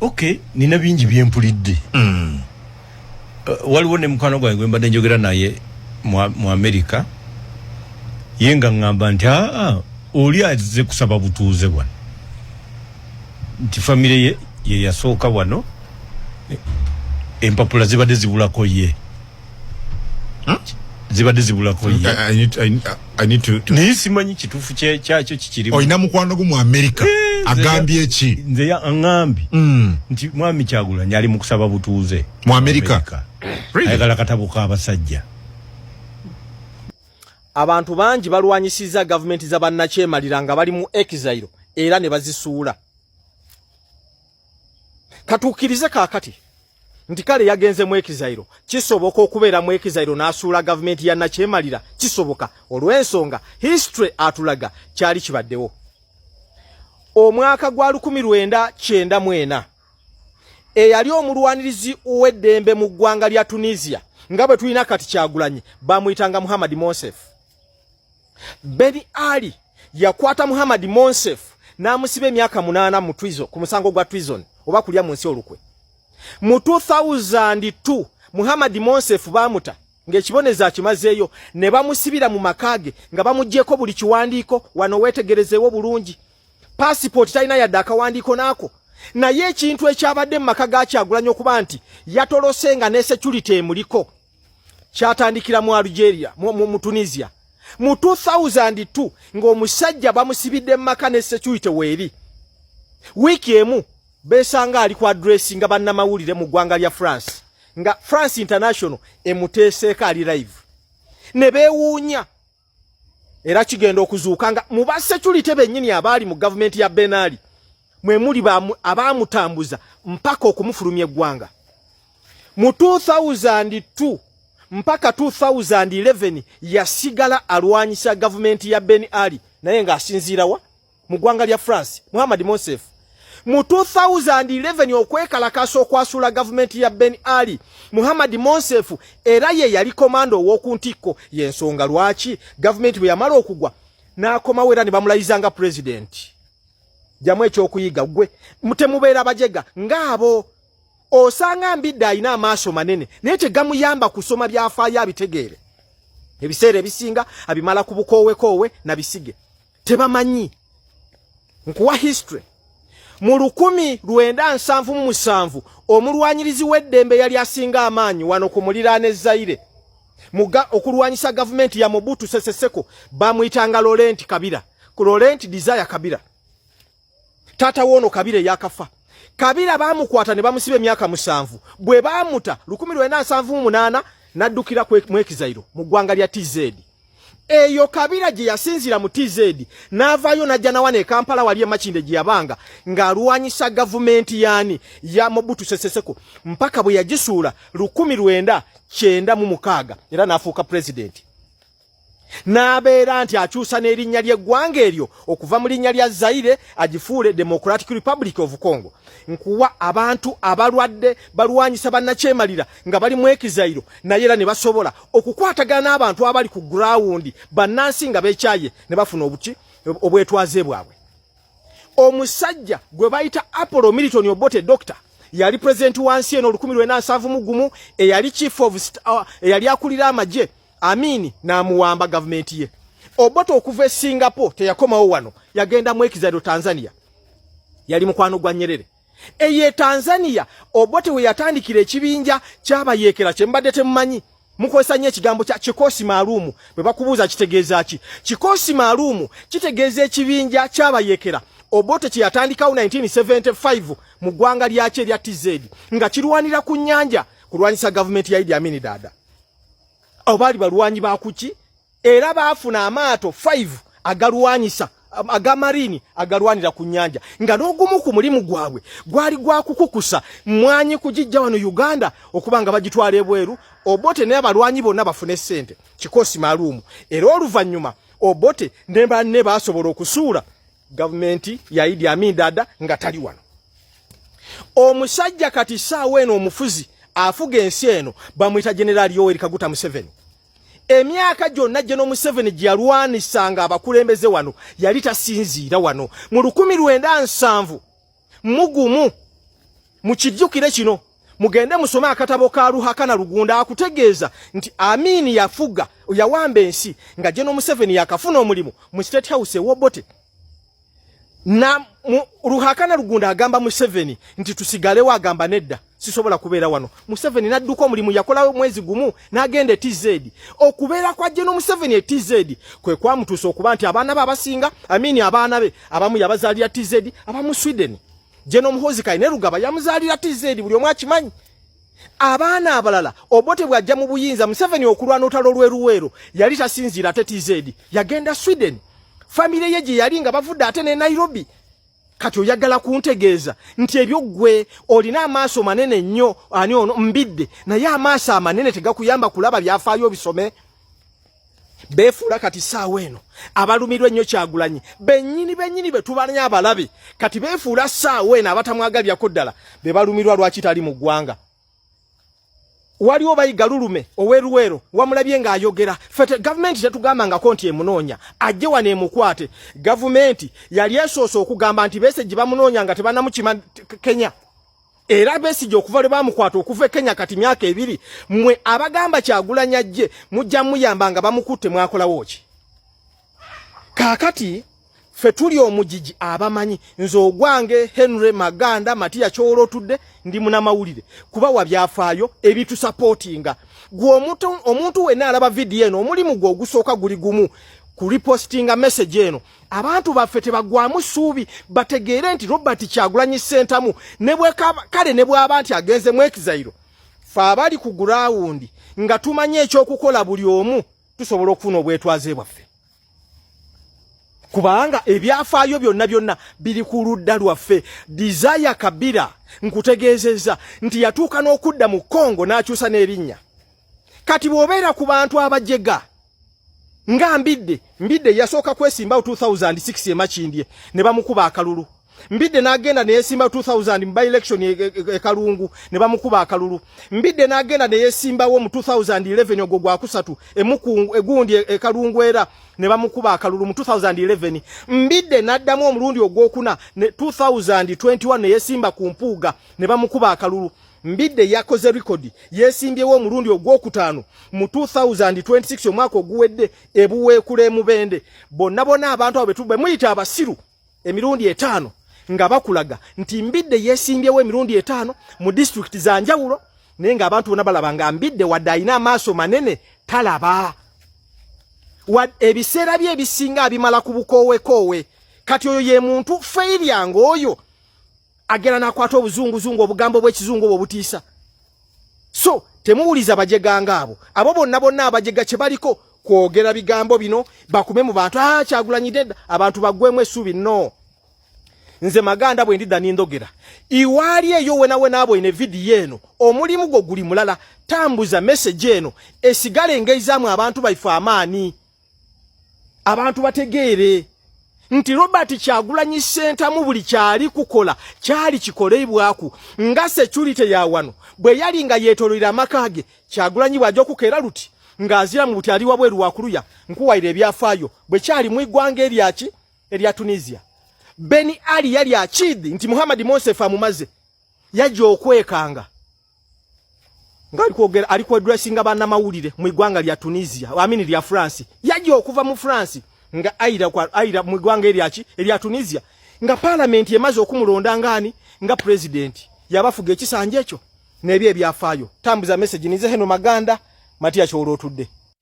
Okay, nina bingi byempulidde. Waliwo ne mukwano gwange mbadde njogera naye mu America yenga ngamba nti oli azze kusaba butuuze bwana. Nti family ye yasooka wano empapula zibadde zibulako ye. Zibadde zibulako ye. I need to nisimanyi kituufu kyakyo kikirimu. Oyina mukwano gwo mu America agambye ki? Nze ya angambi nti mwami Kyagulanyi ali mu kusaba butuuze mu America. Ayagala katabo k'abasajja. Abantu bangi balwanyisiza government za bannakyemalira nga bali mu exile era ne bazisuula. Katuukirize kaakati nti kale yagenze mu exile, kisoboka okubeera mu exile n'asuula government ya nakyemalira? Kisoboka olw'ensonga history atulaga kyali kibaddewo. Omwaka gwa 1994 eyali omulwanirizi ow'eddembe mu ggwanga lya Tunisia nga bwe tulina kati Kyagulanyi bamuyitanga Muhammad Monsef. Ben Ali yakwata Muhammad Monsef n'amusiba emyaka 8 mu treason, ku musango gwa treason oba kulya mu nsi olukwe. Mu 2002 Muhammad Monsef bamuta ng'ekiboneza akimazeeyo ne bamusibira mu makage nga bamuggyeko buli kiwandiiko wano weetegerezeewo bulungi. Passport talina yadde akawandiiko naako. Naye ekintu ekyabadde mu maka ga Kyagulanyi okuba nti yatolose nga ne security emuliko kyatandikira mu Algeria mu Tunisia. Mu 2002 ng'omusajja bamusibidde mu maka ne security weeri. Wiki emu besanga ali ku address nga bannamawulire mu ggwanga lya France nga France International emuteeseeko ali live. Ne beewuunya era kigenda okuzuuka nga mu ba security bennyini abaali mu government ya Ben Ali mwe muli abaamutambuza mpaka okumufulumya eggwanga. Mu 2002 mpaka 2011 yasigala alwanyisa government ya Ben Ali naye ng'asinziirawa mu ggwanga lya France Muhammad Monsef. Mu 2011 okwekalakasa okwasula government ya Ben Ali Muhammad Monsef era ye yali komando w'okuntikko. Yensonga lwaki government bwe yamala okugwa n'akomawo era ne bamulayizanga president. Jamu ekyokuyiga gwe mutemubeera bajega ng'abo osanga mbidde alina amaaso manene naye tegamuyamba kusoma byafaayo abitegeere. Ebiseera ebisinga abimala ku bukoowe na bisige tebamanyi. Nkuwa history. Mu 1977 omulwanyirizi w'eddembe yali asinga amaanyi wano ku muliraane Zaire okulwanyisa gavumenti ya Mobutu Sese Seko bamuyitanga Laurent Kabila. Ku Laurent Desire Kabila. Tata wono Kabila yakafa. Kabila bamukwata ne bamusiba emyaka 7. Bwe bamuta 1978 naddukira mu Exile mu ggwanga lya TZ. Eyo Kabila gye yasinzira mu TZ n'avaayo n'ajja nawane Kampala wali Makinde gye yabanga ng'alwanyisa gavumenti yani ya Mobutu Sese Seko mpaka bwe yagisuula 1996 era n'afuuka president. N'abeera nti akyusa n'erinnya ly'eggwanga eryo okuva mu linnya lya Zaire agifuule Democratic Republic of Congo. Nkuwa abantu abalwadde balwanyisa bannakyemalira nga bali mu Exile naye era ne basobola okukwatagana n'abantu abali ku ground bannansi nga beekyaye ne bafuna obwetwaze bwabwe. Omusajja gwe bayita Apollo Milton Obote Doctor yali president wansi eno 1971 eyali chief of eyali akulira amagye Amini n'amuwamba government ye. Obote okuva e Singapore teyakomawo wano yagenda mu Exile Tanzania. Yali mukwano gwa Nyerere. Eye Tanzania Obote we yatandikira ekibinja ky'abayeekera kye mbadde temumanyi. Mukozesa nnyo ekigambo kya kikosi maalumu. Bwe bakubuuza kitegeeza ki? Kikosi maalumu kitegeeza ekibinja ky'abayeekera. Obote kye yatandikawo 1975 mu ggwanga lyakye erya TZ nga kirwanira ku nnyanja kulwanyisa gavumenti ya Idi Amin Dada. Obali balwanyi bakuki era baafuna amaato 5 agalwanyisa agamarini agalwanira ku nnyanja nga n'ogumu ku mulimu gwabwe gwali gwakukukusa mwanyi kujijja wano Uganda okubanga bagitwala ebweru. Obote n'abalwanyi bonna bafune ssente kikosi maalumu era oluvannyuma Obote ne basobola okusuula gavumenti ya Idi Amin Dada nga tali wano. Omusajja kati saawa eno omufuzi afuga ensi eno bamuyita General Yoweri Kaguta Museveni. Emyaka gyonna General Museveni gye yalwanisanga abakulembeze wano yali tasinziira wano. Mu 1970 mugumu mukijjukire kino mugende musome akatabo ka Ruhakana Rugunda akutegeeza nti Amini yafuga yawamba ensi nga General Museveni yakafuna omulimu mu State House ewobote na Ruhakana Rugunda agamba Museveni nti tusigalewo agamba nedda sisobola kubeera wano. Museveni nadduka omulimu yakolawo mwezi gumu n'agenda TZ. Okubeera kwa General Museveni TZ kwe kwamutuusa okuba nti abaana be abasinga Amini abaana be abamu yabazaalira TZ abamu Sweden. General Muhoozi Kainerugaba yamuzaalira TZ buli omu akimanyi. Abaana abalala Obote bw'ajja mu buyinza Museveni okulwana olutalo lweruweero yali tasinziira ate TZ yagenda Sweden. Family ye gye yali nga bavudde ate ne Nairobi. Kati oyagala kuntegeeza nti ebyo gwe olina amaaso manene nnyo ani ono Mbidde naye amaaso amanene tegakuyamba kulaba byafaayo bisome. Befuula kati saawa eno abalumirwa ennyo Kyagulanyi bennyini be tubanya abalabe kati befuula saawa eno abatamwagalyako ddala be balumirwa lwaki tali mu ggwanga. Waliwo bayigalulume oweruwero wamulabye nga ayogera fete government tetugambangako nti emunoonya ajje wane mukwate. Government yali esoosa okugamba nti Besigye bamunoonya nga tebanamukima Kenya era Besigye okuva lwe bamukwata okuva Kenya kati myaka 2 mwe abagamba Kyagulanyi ajje mujja muyamba nga bamukutte mwakolawo ki. Kakati fe tuli omujiji abamanyi nze ogwange Henry Maganda Matia Kyolo tudde ndi munamawulire kuba wabyafaayo ebitu supportinga gwe omuntu wenna alaba video eno omulimu gwo ogusooka guli gumu ku repostinga message eno abantu baffe tebagwamu ssuubi bategeere nti Robert Kyagulanyi Ssentamu ne bwe kale ne bw'aba nti agenze mu Exile fe abali ku ground nga tumanye ekyokukola buli omu tusobola okufuna obwetwaze bwaffe. Kubanga ebyafaayo byonna biri ku ludda lwaffe. Desire Kabila nkutegeezezza nti yatuuka n'okudda mu Congo n'akyusa n'erinnya. Kati bw'obeera ku bantu abajega nga Mbidde yasooka kwesimbawo 2006 emakindye ne bamukuba akalulu. Mbidde n'agenda ne yesimba 2000 mu by-election e Kalungu ne bamukuba akalulu. Mbidde n'agenda ne yesimbawo mu 2011 ogwo gwakusatu egundi e Kalungu era ne bamukuba akalulu mu 2011. Mbidde n'addamu omulundi ogwokuna ne 2021 ne yesimba ku Mpuuga ne bamukuba akalulu. Mbidde yakoze record yesimbyewo omulundi ogwokutaano mu 2026 omwaka oguwedde ebuweekula Mubende. Bonna abantu abo betubbe muyita abasiru emirundi 5 nga bakulaga nti Mbidde yesimbyewo emirundi 5 mu district za njawulo naye nga abantu bonna balaba nga Mbidde wadde alina amaaso manene talaba. Ebiseera bye ebisinga abimala ku bukoowe. Kati oyo ye muntu failure ng'oyo agera nakwata obuzunguzungu obugambo bw'ekizungu obutiisa. So temuwuliza bajeganga abo bonna abajega kye baliko kwogera bigambo bino bakume mu bantu Kyagulanyi dedda abantu bagwemu essuubi no. Nze Maganda bwe ndidda nindogera iwaali eyo wena abo ine video eno omulimu gwo guli mulala tambuza message eno esigale ngeizamu abantu baifa amaani abantu bategeere nti Robert Kyagulanyi Ssentamu buli kyali kukola kyali kikoleibwaku nga security ya wano bwe yali nga yeetololera makage Kyagulanyi bw'ajja okukeera luti ng'azira mu buti ali wabweru wakuluya nkuwaire ebyafaayo bwe kyali mu iggwanga erya Tunisia. Beni Ali yali akidi nti Muhammad Monsef amumaze yajja okwekanga ngali kwogera alikuwa dressinga bana mawulire mu iggwanga lya Tunisia amini lya France yajja okuva mu France nga aira mu iggwanga erya Tunisia nga parliament emaze okumulonda ngani nga president yabafuga ekisanje ekyo nebye byafaayo. Tambuza message nize Heno Maganda Matia Kyolo tudde.